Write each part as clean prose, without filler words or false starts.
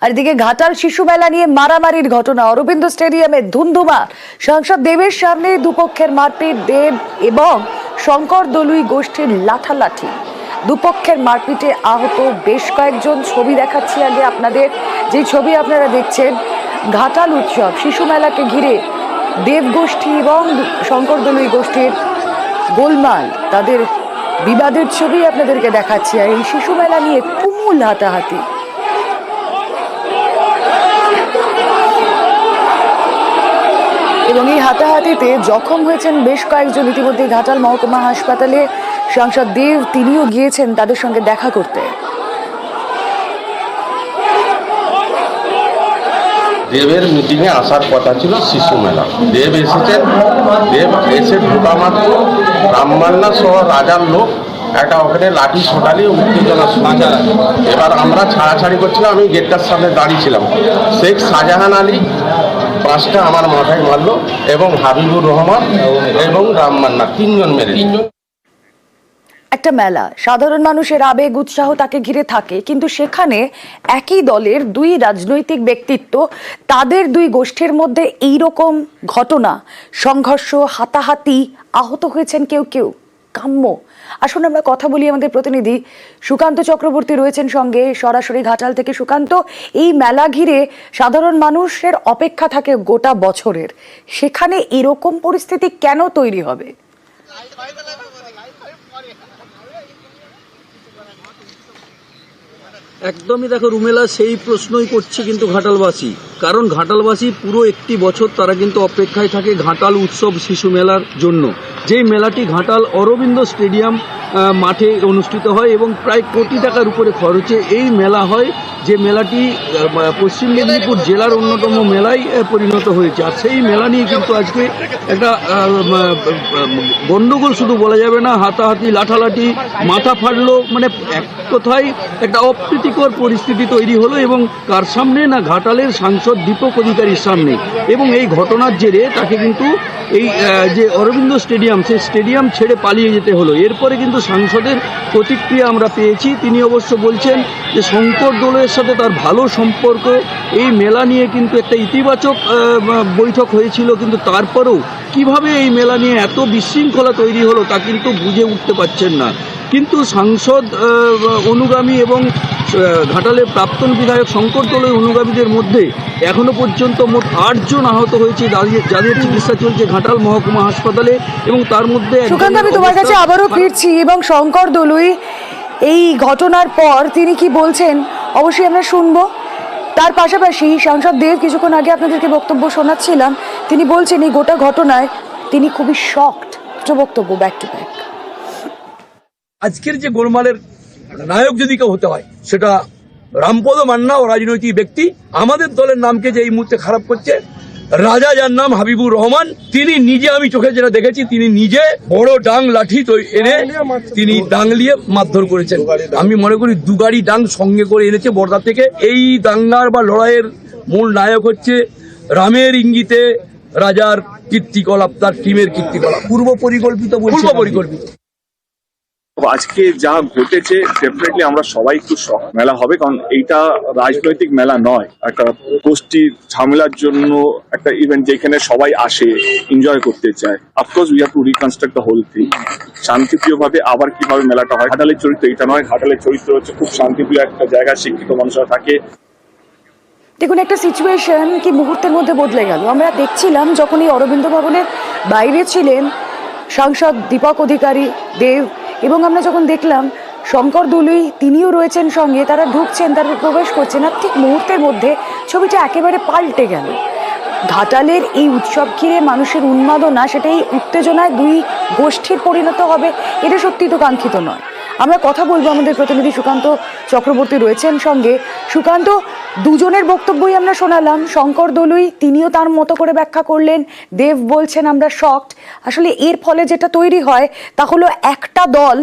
আর এদিকে ঘাটাল শিশু মেলা নিয়ে মারামারির ঘটনা, অরবিন্দ স্টেডিয়ামে ধুমধুমা। সাংসদ দেবের সামনে দুপক্ষের মারপিট, দেব এবং শঙ্কর দলুই গোষ্ঠীর লাঠালাঠি। দুপক্ষের মারপিটে আহত বেশ কয়েকজন। ছবি দেখাচ্ছি আগে আপনাদের, যে ছবি আপনারা দেখছেন। ঘাটাল উৎসব শিশু মেলাকে ঘিরে দেব গোষ্ঠী এবং শঙ্কর দলুই গোষ্ঠীর গোলমাল, তাদের বিবাদের ছবি আপনাদেরকে দেখাচ্ছি। আর এই শিশু মেলা নিয়ে তুমুল হাতাহাতি। এবং এই হাতাহাতিতে জখম হয়েছেন বেশ কয়েকজন। ইতিমধ্যে ঘাটাল মহকুমা হাসপাতালে সাংসদ দেব তিনিও গিয়েছেন তাদের সঙ্গে দেখা করতে। দেবের মিটিংয়ে আসার কথা ছিল শিশু মেলা। দেব এসেছেন। দেব এসে ঢোকা মাত্র রামমান্না সহ রাজার লোক একটা ওখানে লাঠি সোটালি উত্তেজনা শুরু। এবার আমরা ছাড়াছাড়ি করছিলাম, আমি গেটটার সামনে দাঁড়িয়েছিলাম। শেখ শাহজাহান আলী পাঁচটা আমার মাথায় মারলো এবং হাবিবুর রহমান এবং রামমান্না তিনজন মেরে। একটা মেলা, সাধারণ মানুষের আবেগ উৎসাহ তাকে ঘিরে থাকে, কিন্তু সেখানে একই দলের দুই রাজনৈতিক ব্যক্তিত্ব, তাদের দুই গোষ্ঠীর মধ্যে এই রকম ঘটনা, সংঘর্ষ, হাতাহাতি, আহত হয়েছেন কেউ কেউ। কাম্য? আসুন আমরা কথা বলি। আমাদের প্রতিনিধি সুকান্ত চক্রবর্তী রয়েছেন সঙ্গে সরাসরি ঘাটাল থেকে। সুকান্ত, এই মেলা ঘিরে সাধারণ মানুষের অপেক্ষা থাকে গোটা বছরের, সেখানে এরকম পরিস্থিতি কেন তৈরি হবে? একদমই দেখো রুমেলা, সেই প্রশ্নই করছে কিন্তু ঘাটালবাসী। কারণ ঘাটালবাসী পুরো একটি বছর তারা কিন্তু অপেক্ষায় থাকে ঘাটাল উৎসব শিশু মেলার জন্য। যেই মেলাটি ঘাটাল অরবিন্দ স্টেডিয়াম মাঠে অনুষ্ঠিত হয় এবং প্রায় কোটি টাকার উপরে খরচে এই মেলা হয়, যে মেলাটি পশ্চিম মেদিনীপুর জেলার অন্যতম মেলায় পরিণত হয়েছে। আর সেই মেলা নিয়ে কিন্তু আজকে একটা গণ্ডগোল শুধু বলা যাবে না, হাতাহাতি, লাঠালাঠি, মাথা ফাটলো, মানে এক কথায় একটা অপ্রীতিকর পরিস্থিতি তৈরি হলো। এবং কার সামনে না, ঘাটালের সাংসদ দীপক অধিকারীর সামনে। এবং এই ঘটনার জেরে তাকে কিন্তু এই যে অরবিন্দ স্টেডিয়াম, সেই স্টেডিয়াম ছেড়ে পালিয়ে যেতে হলো। এরপরে কিন্তু সাংসদের প্রতিক্রিয়া আমরা পেয়েছি। তিনি অবশ্য বলছেন যে শঙ্কর দলের সাথে তার ভালো সম্পর্ক, এই মেলা নিয়ে কিন্তু একটা ইতিবাচক বৈঠক হয়েছিল, কিন্তু তারপরেও কিভাবে এই মেলা নিয়ে এত বিশৃঙ্খলা তৈরি হলো তা কিন্তু বুঝে উঠতে পারছেন না। কিন্তু সাংসদ অনুগামী এবং ঘাটালের প্রাক্তন বিধায়ক শঙ্কর দলের অনুগামীদের মধ্যে এখনো পর্যন্ত মোট 8 জন আহত হয়েছে, যাদের চিকিৎসা চলছে ঘাটাল মহকুমা হাসপাতালে। এবং তার মধ্যে সুকান্ত, আমি তোমার কাছে আবারও ফিরছি। এবং শঙ্কর দলুই এই ঘটনার পর তিনি কি বলছেন অবশ্যই আমরা শুনবো। তার পাশাপাশি সাংসদ দেব কিছুক্ষণ আগে আপনাদেরকে বক্তব্য শোনাচ্ছিলাম, তিনি বলছেন এই গোটা ঘটনায় তিনি খুবই শকড। বক্তব্য ব্যাক টু ব্যাক। আজকের যে গোলমালের নায়ক যদি কেউ হতে হয় সেটা রামপদ মান্না ও রাজনৈতিক ব্যক্তি। আমাদের দলের নামকে যে এই মুহূর্তে খারাপ করছে, রাজা যার নাম হাবিবুর রহমান, তিনি নিজে, আমি চোখে যেটা দেখেছি, তিনি নিজে বড় ডাং লাঠি এনে তিনি ডাংলিয়ে মারধর করেছেন। আমি মনে করি 2 গাড়ি ডাং সঙ্গে করে এনেছে বর্ধা থেকে। এই দাঙ্গার বা লড়াইয়ের মূল নায়ক হচ্ছে রামের ইঙ্গিতে রাজার কীর্তিকলাপ, তার টিমের কীর্তিকলাপ, পূর্ব পরিকল্পিত। আজকে যা ঘটেছে ডেফিনেটলি আমরা সবাই একটু শক। মেলা হবে, কারণ এইটা রাজনৈতিক মেলা নয়, একটা গোষ্ঠীর ঝামেলার জন্য একটা ইভেন্ট যেখানে সবাই আসে এনজয় করতে চায়। Of course we have to reconstruct the whole thing. শান্তিপ্রিয় ভাবে আবার কিভাবে মেলাটা হয়, ঘাটালের চরিত্র এটা নয়। ঘাটালের চরিত্র হচ্ছে খুব শান্তিপ্রিয় একটা জায়গা, শিক্ষিত মানুষরা থাকে। দেখুন, একটা সিচুয়েশন কি মুহূর্তের মধ্যে বদলে গেল। আমরা দেখছিলাম যখন এই অরবিন্দ ভবনের বাইরে ছিলেন সাংসদ দীপক অধিকারী, দেব, এবং আমরা যখন দেখলাম শঙ্কর দলুই তিনিও রয়েছেন সঙ্গে, তারা ঢুকছেন, তারা প্রবেশ করছেন, আর ঠিক মুহূর্তের মধ্যে ছবিটা একেবারে পাল্টে গেল। ঘাটালের এই উৎসব ঘিরে মানুষের উন্মাদনা, সেটা এই উত্তেজনায় দুই গোষ্ঠীর পরিণত হবে, এটা সত্যি তো কাঙ্ক্ষিত নয়। আমরা কথা বলবো, আমাদের প্রতিনিধি সুকান্ত চক্রবর্তী রয়েছেন সঙ্গে। সুকান্ত, দুজনের বক্তব্যই আমরা শোনালাম। শঙ্কর দলুই তিনিও তার মতো করে ব্যাখ্যা করলেন, দেব বলছেন আমরা শকড। আসলে এর ফলে যেটা তৈরি হয় তা হলো একটা দল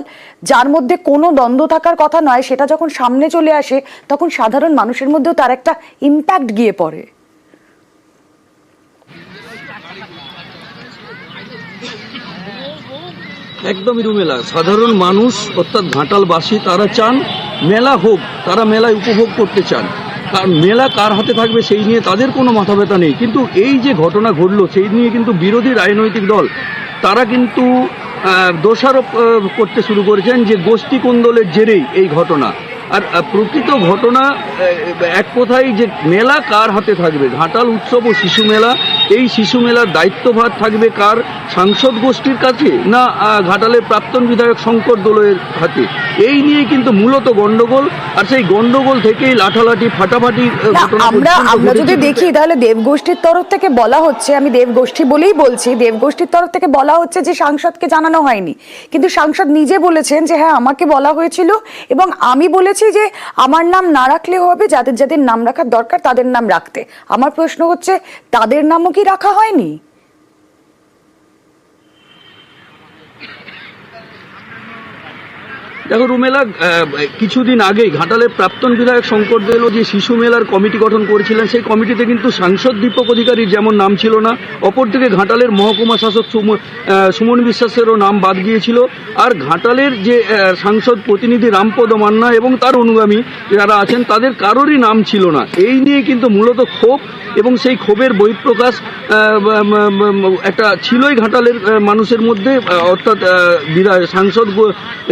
যার মধ্যে কোনো দ্বন্দ্ব থাকার কথা নয়, সেটা যখন সামনে চলে আসে তখন সাধারণ মানুষের মধ্যেও তার একটা ইম্প্যাক্ট গিয়ে পড়ে। একদমই রুমেলা, সাধারণ মানুষ অর্থাৎ ঘাটালবাসী তারা চান মেলা হোক, তারা মেলায় উপভোগ করতে চান। কারণ মেলা কার হাতে থাকবে সেই নিয়ে তাদের কোনো মাথা ব্যথা নেই, কিন্তু এই যে ঘটনা ঘটলো সেই নিয়ে কিন্তু বিরোধী রাজনৈতিক দল তারা কিন্তু দোষারোপ করতে শুরু করেছেন যে গোষ্ঠী কোন্দলের জেরেই এই ঘটনা। আর প্রকৃত ঘটনা এক কথায় যে মেলা কার হাতে থাকবে, ঘাটাল উৎসব ও শিশু মেলা, এই শিশু মেলার দায়িত্বভার থাকবে কার, সাংসদ গোষ্ঠীর কাছে না ঘাটালের প্রাক্তন বিধায়ক শঙ্কর দোলয়ের হাতে, এই নিয়ে কিন্তু মূলত গন্ডগোল। আর সেই গন্ডগোল থেকেই লাঠালাঠি ফাটাফাটি ঘটনা আমরা যদি দেখি তাহলে দেবগোষ্ঠীর তরফ থেকে বলা হচ্ছে, আমি দেবগোষ্ঠী বলেই বলছি, দেবগোষ্ঠীর তরফ থেকে বলা হচ্ছে যে সাংসদকে জানানো হয়নি, কিন্তু সাংসদ নিজে বলেছেন যে হ্যাঁ আমাকে বলা হয়েছিল এবং আমি বলেছি যে আমার নাম না রাখলেও হবে, যাদের যাদের নাম রাখার দরকার তাদের নাম রাখতে। আমার প্রশ্ন হচ্ছে তাদের নামও কি রাখা হয়নি? দেখো রুমেলা, কিছুদিন আগেই ঘাটালের প্রাক্তন বিধায়ক শঙ্কর দোলই যে শিশু মেলার কমিটি গঠন করেছিলেন, সেই কমিটিতে কিন্তু সাংসদ দীপক অধিকারীর যেমন নাম ছিল না, অপরদিকে ঘাটালের মহকুমা শাসক সুমন বিশ্বাসেরও নাম বাদ গিয়েছিল। আর ঘাটালের যে সাংসদ প্রতিনিধি রামপদ মান্না এবং তার অনুগামী যারা আছেন তাদের কারোরই নাম ছিল না। এই নিয়ে কিন্তু মূলত ক্ষোভ এবং সেই ক্ষোভের বহিঃপ্রকাশ একটা ছিলই ঘাটালের মানুষের মধ্যে, অর্থাৎ সাংসদ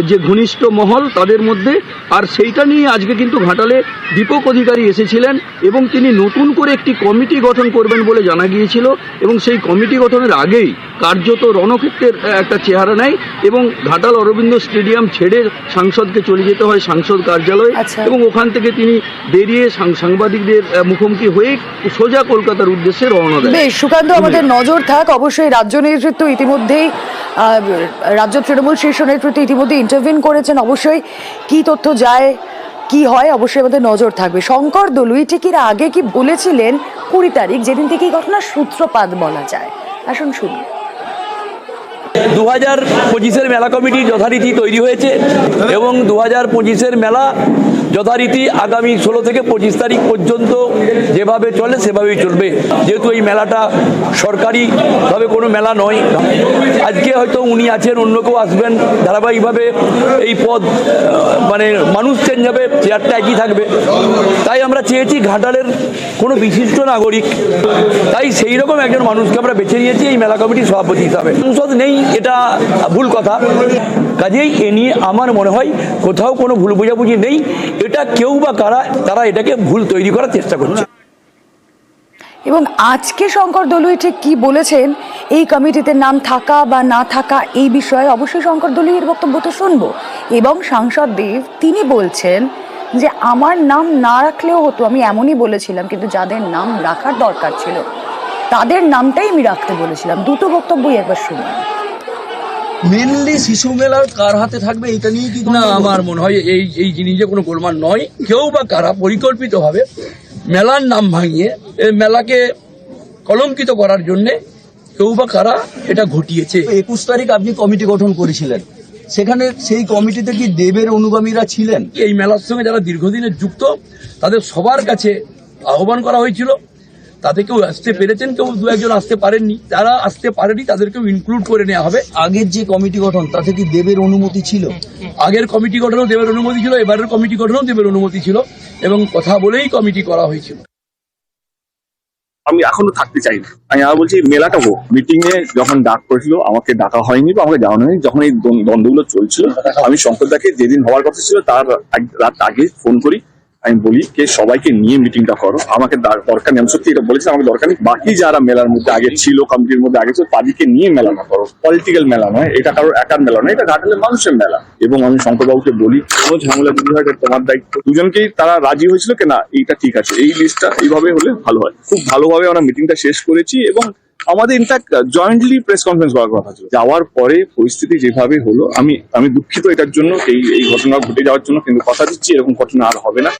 যে ঘনিষ্ঠ মহল তাদের মধ্যে। আর সেইটা নিয়ে আজকে কিন্তু ঘাটালে দীপক অধিকারী এসেছিলেন এবং তিনি নতুন করে একটি কমিটি গঠন করবেন বলে জানা গিয়েছিল এবং সেই কমিটি গঠনের আগেই কার্যত রণক্ষেত্রের একটা চেহারা নেয় এবং ঘাটাল অরবিন্দ স্টেডিয়াম ছেড়ে সাংসদকে চলে যেতে হয় সাংসদ কার্যালয়ে এবং ওখান থেকে তিনি বেরিয়ে সাংবাদিকদের মুখোমুখি হয়ে সোজা কলকাতার উদ্দেশ্যে রওনা দেন। বেশ সুকান্ত, আমাদের নজর থাক। অবশ্যই রাজ্য নেতৃত্ব ইতিমধ্যেই রাজ্য তৃণমূল শীর্ষ নেতৃত্ব ইতিমধ্যে ইন্টারভিউ করেছেন। অবশ্যই কি তথ্য যায় কি হয় অবশ্যই আমাদের নজর থাকবে। শঙ্কর দলুই ঠিক এর আগে কি বলেছিলেন 20 তারিখ, যেদিন থেকে এই ঘটনার সূত্রপাত বলা যায়। আসুন শুনি। 2025-এর মেলা কমিটি যথারীতি তৈরি হয়েছে এবং 2025-এর মেলা যথারীতি আগামী 16 থেকে 25 তারিখ পর্যন্ত যেভাবে চলে সেভাবেই চলবে। যেহেতু এই মেলাটা সরকারিভাবে কোনো মেলা নয়, আজকে হয়তো উনি আছেন, অন্য কেউ আসবেন, ধারাবাহিকভাবে এই পদ মানে মানুষ চেঞ্জ হবে, চেয়ারটা একই থাকবে। তাই আমরা চেয়েছি ঘাটালের কোনো বিশিষ্ট নাগরিক, তাই সেই রকম একজন মানুষকে আমরা বেছে নিয়েছি এই মেলা কমিটির সভাপতি হিসাবে। সংসদ নেই এটা ভুল কথা, কাজেই এ নিয়ে আমার মনে হয় কোথাও কোনো ভুল বোঝাবুঝি নেই। এটা কেউ বা কারা তারা এটাকে ভুল তৈরি করার চেষ্টা করছে। এবং আজকে শঙ্কর দলুই ঠিক কি বলেছেন এই কমিটিতে নাম থাকা বা না থাকা এই বিষয়ে অবশ্যই শঙ্কর দলুইয়ের বক্তব্য তো শুনবো। এবং সাংসদ দেব তিনি বলছেন যে আমার নাম না রাখলেও হতো, আমি এমনই বলেছিলাম, কিন্তু যাদের নাম রাখার দরকার ছিল তাদের নামটাই আমি রাখতে বলেছিলাম। দুটো বক্তব্যই একবার শুনুন। মেনলি শিশু মেলার কার হাতে থাকবে এটা নিয়ে কি না, আমার মনে হয় এই জিনিসে কোনো গোলমাল নয়। কেউ বা কারা পরিকল্পিতভাবে মেলার নাম ভাঙিয়ে এই মেলাকে কলঙ্কিত করার জন্যে কেউ বা কারা এটা ঘটিয়েছে। 21 তারিখ আপনি কমিটি গঠন করেছিলেন, সেখানে সেই কমিটিতে কি দেবের অনুগামীরা ছিলেন? এই মেলার সঙ্গে যারা দীর্ঘদিনের যুক্ত তাদের সবার কাছে আহ্বান করা হয়েছিল, তাতে কেউ আসতে পেরেছেন, কেউ দু একজন আসতে পারেননি, যারা আসতে পারেনি তাদেরকেও ইনক্লুড করে নেওয়া হবে। আগের যে কমিটি গঠন তাতে কি দেবের অনুমতি ছিল? আগের কমিটি গঠনও দেবের অনুমতি ছিল, এবারের কমিটি গঠনও দেবের অনুমতি ছিল এবং কথা বলেই কমিটি করা হয়েছিল। আমি এখনো থাকতে চাই না। আমি আবার বলছি মেলাটা হোক। মিটিং এ যখন ডাক করেছিল আমাকে ডাকা হয়নি বা আমাকে জানানো হয়নি। যখন এই দ্বন্দ্বগুলো চলছিল আমি শঙ্করদাকে যেদিন হওয়ার কথা ছিল তার রাত আগে ফোন করি, আমি বলি কে সবাইকে নিয়ে মিটিংটা করো, আমাকে দরকার নেই। আমি সত্যি এটা বলেছি, আমাকে দরকার নেই। বাকি যারা মেলার মধ্যে আগে ছিল, কমিটির মধ্যে আগে ছিল, তাদেরকে নিয়ে মেলা না করো। পলিটিক্যাল মেলা নয়, এটা কারোর একার মেলা নয়, এটা ঘাটালের মানুষের মেলা। এবং আমি শঙ্করবাবুকে বলি কোনো ঝামেলা যদি হয় এটা তোমার দায়িত্ব। দুজনকেই তারা রাজি হয়েছিল কি না এইটা ঠিক আছে, এই লিস্টটা এইভাবে হলে ভালো হয়। খুব ভালোভাবে আমরা মিটিংটা শেষ করেছি এবং আমাদের ইনফ্যাক্ট জয়েন্টলি প্রেস কনফারেন্স করার কথা ছিল। যাওয়ার পরে পরিস্থিতি যেভাবে হলো আমি দুঃখিত এটার জন্য, এই ঘটনা ঘটে যাওয়ার জন্য, কিন্তু কথা দিচ্ছি এরকম ঘটনা আর হবে না।